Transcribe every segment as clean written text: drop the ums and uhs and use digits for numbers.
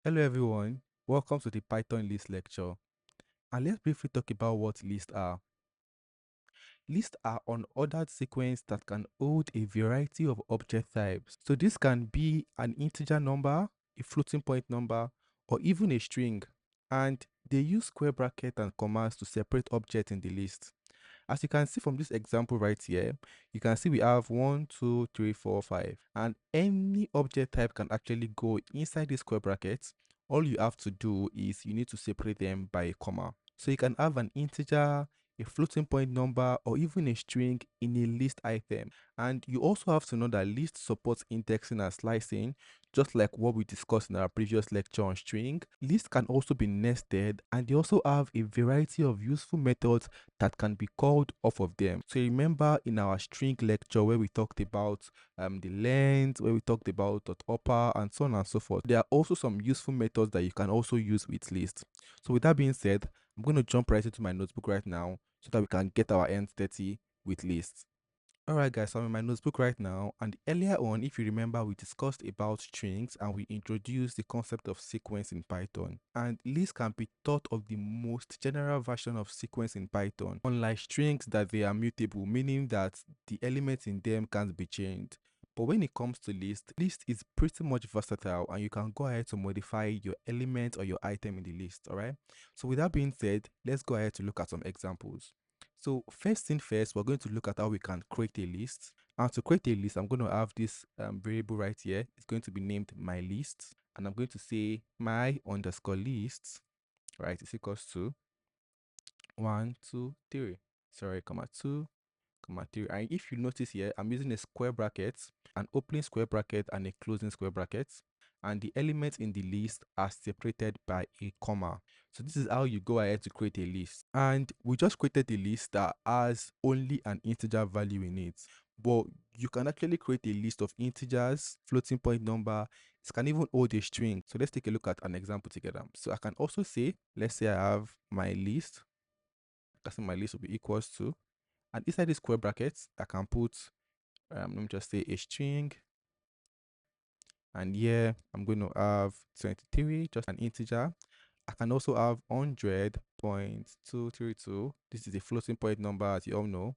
Hello everyone, welcome to the Python list lecture. And let's briefly talk about what lists are. Lists are unordered sequence that can hold a variety of object types. So this can be an integer number, a floating point number, or even a string. And they use square bracket and commas to separate objects in the list. As you can see from this example right here, you can see we have 1, 2, 3, 4, 5, and any object type can actually go inside this square brackets. All you have to do is you need to separate them by a comma. So you can have an integer, a floating point number, or even a string in a list item. And you also have to know that list supports indexing and slicing, just like what we discussed in our previous lecture on string. Lists can also be nested, and they also have a variety of useful methods that can be called off of them. So remember in our string lecture where we talked about the length, where we talked about dot upper and so on and so forth. There are also some useful methods that you can also use with lists. So with that being said, I'm going to jump right into my notebook right now so that we can get our ends dirty with lists. Alright guys, so I'm in my notebook right now, and earlier on, if you remember, we discussed about strings and we introduced the concept of sequence in Python. And lists can be thought of the most general version of sequence in Python, unlike strings that they are mutable, meaning that the elements in them can't be changed. But when it comes to list is pretty much versatile and you can go ahead to modify your element or your item in the list, alright? So with that being said, let's go ahead to look at some examples. So first thing first, we're going to look at how we can create a list. And to create a list, I'm going to have this variable right here. It's going to be named my list. And I'm going to say my underscore list, right, is equals to 1, 2, 3. Sorry, comma 2, comma 3. And if you notice here, I'm using a square bracket, an opening square bracket, and a closing square bracket. And the elements in the list are separated by a comma. So this is how you go ahead to create a list. And we just created a list that has only an integer value in it. But you can actually create a list of integers, floating point number. It can even hold a string. So let's take a look at an example together. So I can also say, let's say I have my list. I can say my list will be equals to, and inside the square brackets, I can put, let me just say a string. And here I'm going to have 23, just an integer. I can also have 100.232. This is a floating point number, as you all know.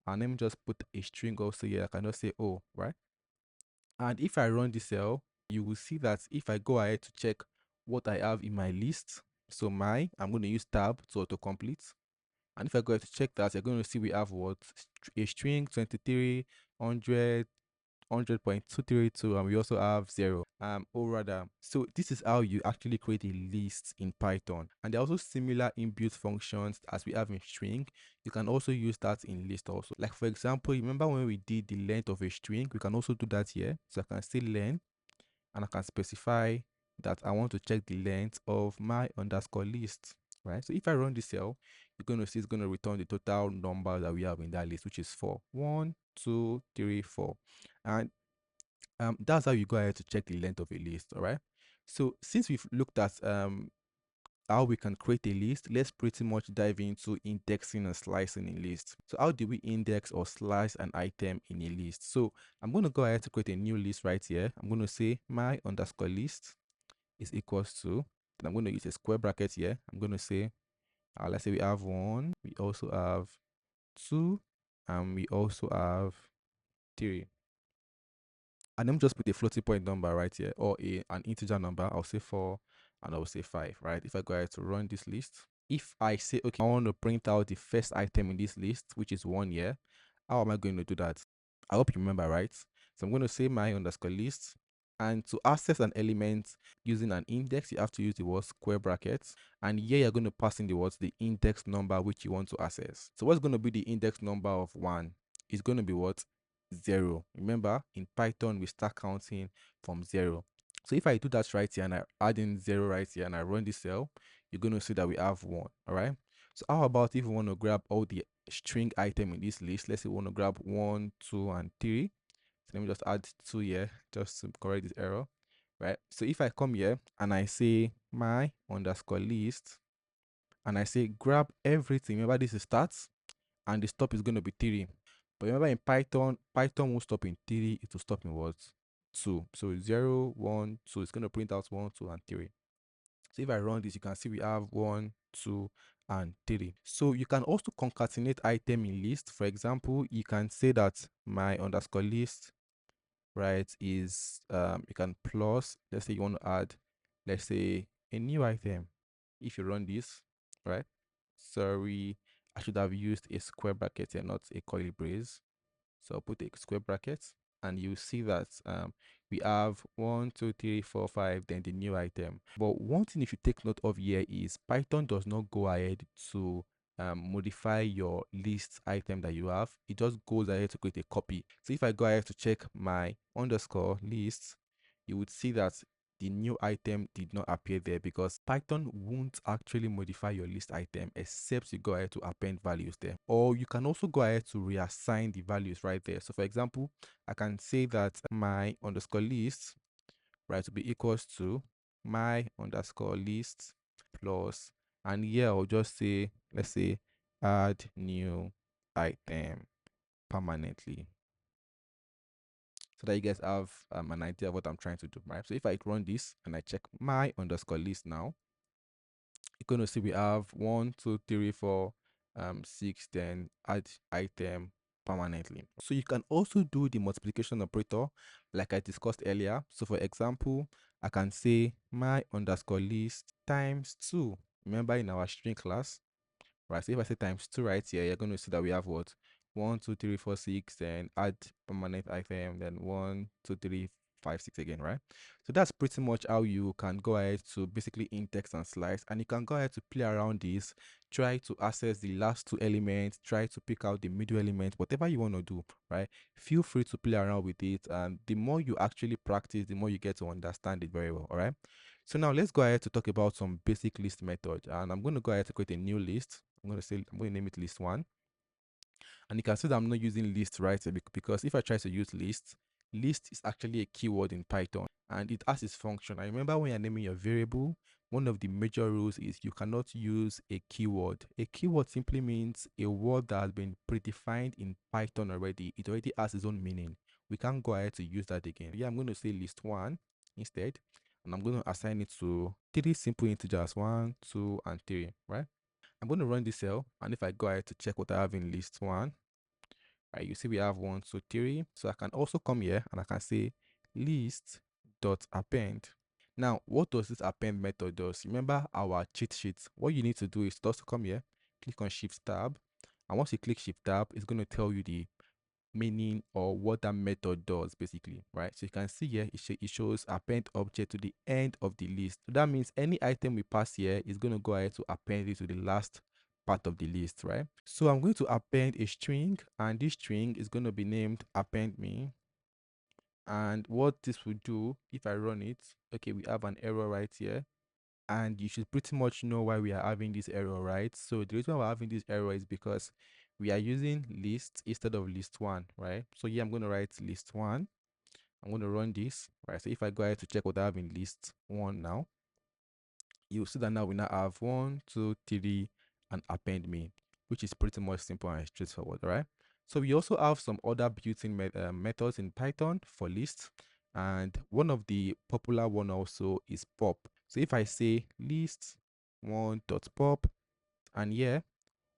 And let me just put a string also here. I can just say oh, right? And if I run this cell, you will see that if I go ahead to check what I have in my list, so I'm going to use tab to autocomplete. And if I go ahead to check that, you're going to see we have what? A string 23, 100, 100.232, and we also have 0, or rather, so this is how you actually create a list in Python. And there are also similar inbuilt functions as we have in string. You can also use that in list also. Like for example, remember when we did the length of a string, we can also do that here. So I can say length, and I can specify that I want to check the length of my underscore list, right? So if I run this cell, you're going to see it's going to return the total number that we have in that list, which is 4. 1, 2, 3, 4. And that's how you go ahead to check the length of a list, all right? So since we've looked at how we can create a list, let's pretty much dive into indexing and slicing a list. So how do we index or slice an item in a list? So I'm going to go ahead to create a new list right here. I'm going to say my underscore list is equals to, and I'm going to use a square bracket here. I'm going to say, let's say we have 1, we also have 2, and we also have 3. And let me just put a floating point number right here, or an integer number. I'll say 4 and I'll say 5, right? If I go ahead to run this list, if I say, okay, I want to print out the first item in this list, which is 1 year, how am I going to do that? I hope you remember, right? So I'm going to say my underscore list. And to access an element using an index, you have to use the word square brackets. And here you're going to pass in the words the index number which you want to access. So what's going to be the index number of 1? It's going to be what? 0. Remember, in Python, we start counting from 0. So if I do that right here and I add in 0 right here and I run this cell, you're going to see that we have 1. All right. So how about if we want to grab all the string item in this list? Let's say we want to grab 1, 2, and 3. So let me just add 2 here just to correct this error. Right. So if I come here and I say my underscore list and I say grab everything, remember this is stats and the stop is going to be 3. But remember in Python won't stop in 3, it will stop in what? 2. So 0, 1, 2. It's going to print out 1, 2, and 3. So if I run this, you can see we have 1, 2, and 3. So you can also concatenate item in list. For example, you can say that my underscore list, right, is you can plus, let's say you want to add, let's say, a new item. If you run this, right, sorry, I should have used a square bracket here, not a curly brace. So I'll put a square bracket, and you see that we have 1, 2, 3, 4, 5, then the new item. But one thing you should take note of here is Python does not go ahead to modify your list item that you have. It just goes ahead to create a copy. So if I go ahead to check my underscore list, you would see that the new item did not appear there because Python won't actually modify your list item except you go ahead to append values there. Or you can also go ahead to reassign the values right there. So for example, I can say that my underscore list, right, to be equals to my underscore list plus, and here I'll just say, let's say, add new item permanently, so that you guys have an idea of what I'm trying to do, right? So if I run this and I check my underscore list now, you're going to see we have 1, 2, 3, 4, 6, then add item permanently. So you can also do the multiplication operator like I discussed earlier. So for example, I can say my underscore list times 2. Remember in our string class, right? So if I say times 2 right here, you're going to see that we have what? 1, 2, 3, 4, 6, then add permanent item, then 1, 2, 3, 5, 6 again, right? So that's pretty much how you can go ahead to basically index and slice, and you can go ahead to play around this, try to access the last two elements, try to pick out the middle element, whatever you want to do, right? Feel free to play around with it, and the more you actually practice, the more you get to understand it very well, all right? So now let's go ahead to talk about some basic list methods, and I'm going to go ahead to create a new list. I'm going to name it list 1. And you can see that I'm not using list right here because if I try to use list is actually a keyword in Python and it has its function. I remember when you're naming your variable, one of the major rules is you cannot use a keyword. A keyword simply means a word that has been predefined in Python already. It already has its own meaning. We can't go ahead to use that again. Yeah, I'm going to say list 1 instead, and I'm going to assign it to 3 simple integers, 1, 2, and 3, right? I'm going to run this cell, and if I go ahead to check what I have in list 1, right, you see we have 1, 2, 3. So I can also come here and I can say list dot append. Now, what does this append method does? Remember our cheat sheet. What you need to do is just come here, click on Shift Tab, and once you click Shift Tab, it's going to tell you the meaning or what that method does basically, right? So you can see here it shows append object to the end of the list. So that means any item we pass here is going to go ahead to append it to the last part of the list, right? So I'm going to append a string, and this string is going to be named append me. And what this will do if I run it, okay, we have an error right here, and you should pretty much know why we are having this error, right? So the reason why we're having this error is because we are using list instead of list 1, right? So here I'm going to write list 1. I'm going to run this, right? So if I go ahead to check what I have in list 1 now, you'll see that now we now have 1, 2, 3, and append me, which is pretty much simple and straightforward, right? So we also have some other built-in methods in Python for lists, and one of the popular one also is pop. So if I say list 1.pop, and here,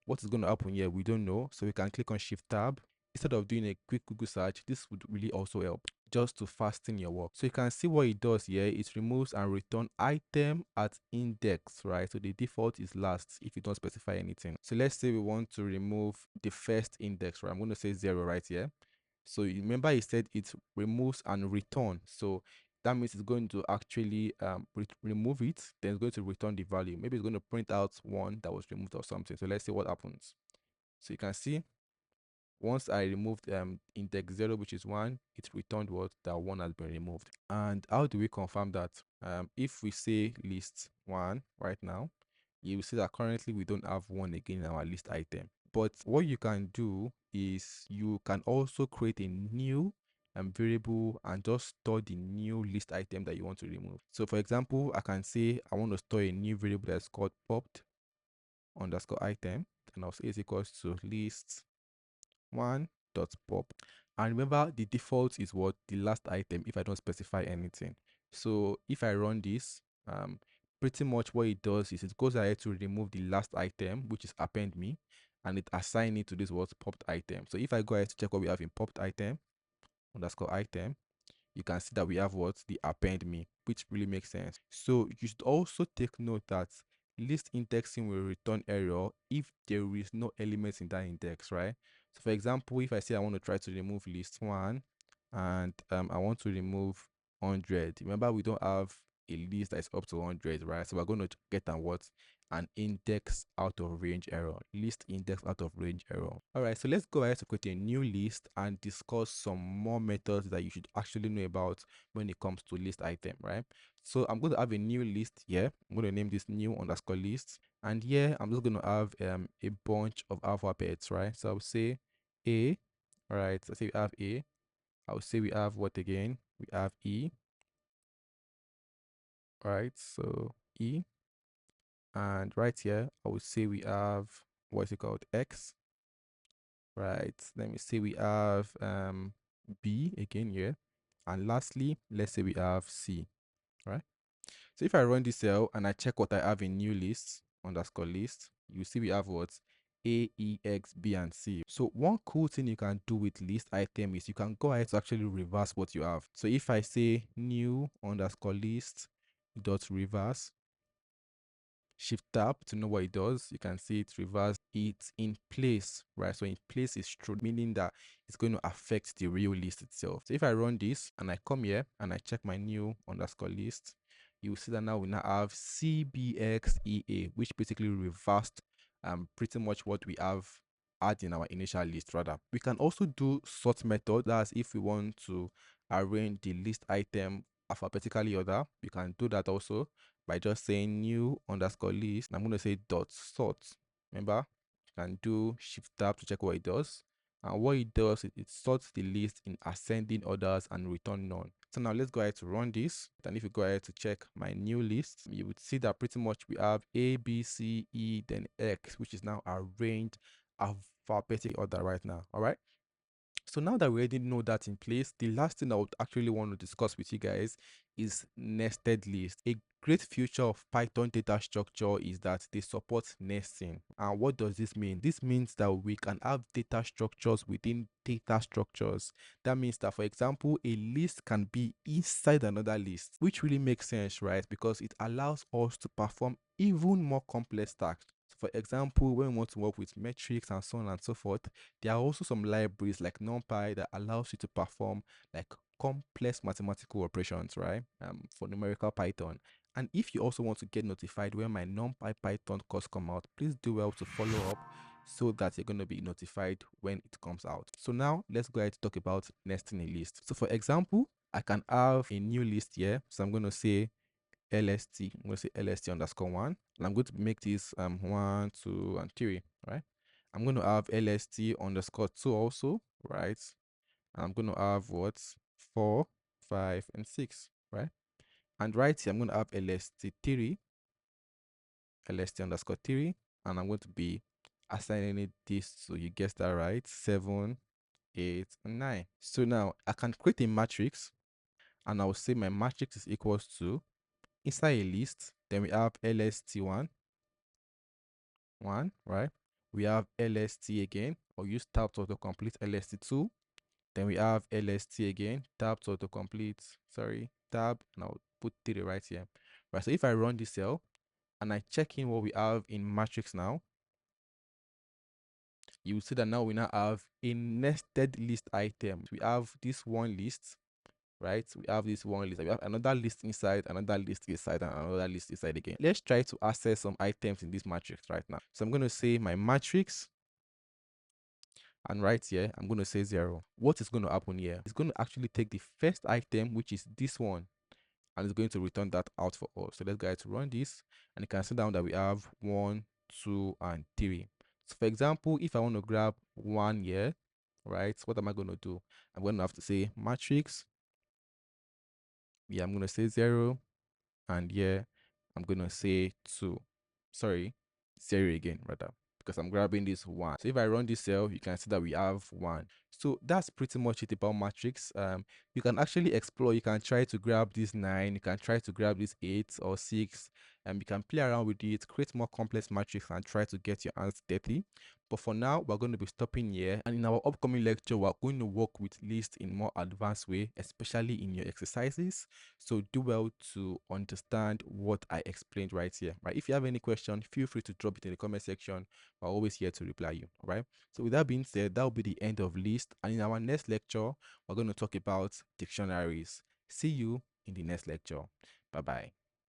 what is going to happen here, we don't know. So we can click on Shift Tab. Instead of doing a quick Google search, this would really also help just to fasten your work. So you can see what it does here. It removes and return item at index, right? So the default is last if you don't specify anything. So let's say we want to remove the first index, right? I'm going to say 0 right here. So you remember it said it removes and return. So that means it's going to actually remove it, then it's going to return the value. Maybe it's going to print out 1 that was removed or something. So let's see what happens. So you can see once I removed index 0, which is 1, it returned what? That 1 has been removed. And how do we confirm that? If we say list 1 right now, you will see that currently we don't have 1 again in our list item. But what you can do is you can also create a new variable and just store the new list item that you want to remove. So for example, I can say I want to store a new variable that's called popped underscore item, and I'll say is equals to list 1.pop. And remember, the default is what? The last item if I don't specify anything. So if I run this, pretty much what it does is it goes ahead to remove the last item, which is append me, and it assign it to this what's popped item. So if I go ahead to check what we have in popped item underscore item, you can see that we have what the append me, which really makes sense. So you should also take note that list indexing will return error if there is no element in that index, right? So for example, if I say I want to try to remove list one and I want to remove 100, remember we don't have a list that is up to 100, right? So we're going to get an index out of range error, list index out of range error. All right, so let's go ahead to create a new list and discuss some more methods that you should actually know about when it comes to list item, right? So I'm going to have a new list here. I'm going to name this new underscore list, and here I'm just going to have a bunch of alphabets, right? So I'll say A. All right, so say we have A. I'll say we have what again? We have E. Right, so E. And right here, I would say we have, what is it called? X. Right, let me say we have B again here. And lastly, let's say we have C, right? So if I run this cell and I check what I have in new list, underscore list, you see we have what? A, E, X, B, and C. So one cool thing you can do with list item is you can go ahead to actually reverse what you have. So if I say new underscore list dot reverse, shift tab to know what it does, you can see it reverse it in place, right? So in place is true, meaning that it's going to affect the real list itself. So if I run this and I come here and I check my new underscore list, you see that now we now have CBXEA, which basically reversed pretty much what we have had in our initial list. Rather, we can also do sort method. That's if we want to arrange the list item alphabetically order, you can do that also by just saying new underscore list. I'm going to say dot sort. Remember, you can do shift tab to check what it does. And what it does is it sorts the list in ascending orders and return none. So now let's go ahead to run this. And if you go ahead to check my new list, you would see that pretty much we have A, B, C, E, then X, which is now arranged alphabetic order right now. All right. So now that we already know that in place, the last thing I would actually want to discuss with you guys is nested list. A great feature of Python data structure is that they support nesting. And what does this mean? This means that we can have data structures within data structures. That means that, for example, a list can be inside another list, which really makes sense, right? Because it allows us to perform even more complex tasks. So for example, when we want to work with metrics and so on and so forth, there are also some libraries like NumPy that allows you to perform like complex mathematical operations, right? For numerical Python. And if you also want to get notified when my NumPy Python course come out, please do well to follow up so that you're going to be notified when it comes out. So now let's go ahead to talk about nesting a list. So for example, I can have a new list here. So I'm going to say LST. I'm going to say LST underscore one. And I'm going to make this 1, 2, and 3, right? I'm going to have LST underscore 2 also, right? And I'm going to have what? 4, 5, and 6, right? And right here, I'm going to have LST3, LST underscore 3, and I'm going to be assigning it this, so you guessed that right, 7, 8, and 9. So now I can create a matrix, and I'll say my matrix is equals to, inside a list, then we have LST1, 1, right? We have LST again, or use tab to complete LST2. Then we have LST again, tab to complete, sorry, tab, and I'll put 3 right here. Right, so if I run this cell and I check in what we have in matrix now, you will see that now we now have a nested list item. We have this one list, right? We have this one list. We have another list inside, another list inside, and another list inside again. Let's try to access some items in this matrix right now. So I'm going to say my matrix, and right here, I'm going to say 0. What is going to happen here? It's going to actually take the first item, which is this one, and it's going to return that out for us. So let's go ahead to run this, and you can see down that we have 1, 2, and 3. So for example, if I want to grab 1 here, right, what am I going to do? I'm going to have to say matrix. Yeah, I'm going to say 0, and here I'm going to say 2. Sorry, 0 again, rather, because I'm grabbing this 1. So if I run this cell, you can see that we have 1. So that's pretty much it about matrix. You can actually explore. You can try to grab this 9. You can try to grab this 8 or 6. and you can play around with it, create more complex matrix, and try to get your hands dirty. But for now, we're going to be stopping here, and in our upcoming lecture, we're going to work with list in more advanced way, especially in your exercises. So do well to understand what I explained right here. Right? If you have any question, feel free to drop it in the comment section. We're always here to reply you. All right. So with that being said, that will be the end of list. And in our next lecture, we're going to talk about dictionaries. See you in the next lecture. Bye bye.